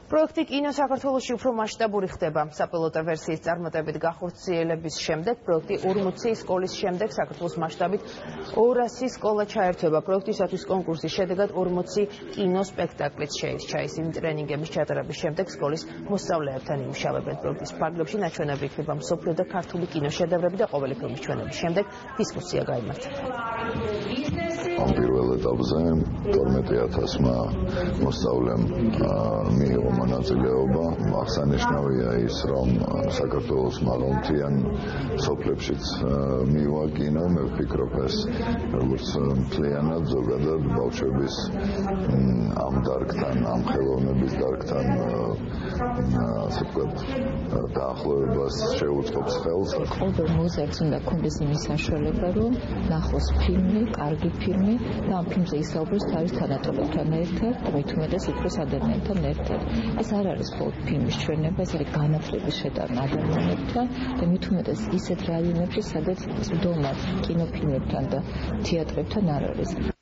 პროექტი კინო საქართველოში უფრო მასშტაბური ხდება. საპილოტო ვერსიის წარმატებით გახორციელების შემდეგ პროექტი 40 სკოლის შემდეგ საქართველოს მასშტაბით 200 სკოლა ჩაერთვება. პროექტისათვის კონკურსის შედეგად 40 კინო სპექტაკლიც შეირჩა. ისინი ტრენინგების ჩატარების შემდეგ სკოლის მოსწავლეებთან იმუშავებენ. პროექტის ფარგლებში ნაჩვენები იქნება მსოფლიო და ქართული კინოშედევრები და ყოველი ფილმის ჩვენების შემდეგ დისკუსია გაიმართა. Am პირველ ეტაპზე 12,000-მა მოსწავლემ მიიღო მონაწილეობა. აღსანიშნავია ის, რომ საქართველოს მაღალმთიან სოფლებშიც მივა კინო. მე ვფიქრობ, ეს როგორც მთლიანად ზოგადად ბავშვების ამ დარგთან, ამ ხელოვნების დარგთან ასე ვთქვათ, დაახლოებას შეუწყობს ხელს. ყოველ მოზარდს უნდა ქონდეს იმის საშუალება, რომ ნახოს ფილმი, კარგი ფილმი და ამ ფილმზე ისაუბროს თავის თანატოლებთან ერთად, მით უმეტეს უფრო ადამიანთან ერთად. ეს არ არის მხოლოდ ფილმის ჩვენება, ეს არის განათლების შეტანა ადამიანებთან და მით უმეტეს ისეთ რაიონებში, სადაც მძდომარ კინოფილმებთან და თეატრებთან არ არის.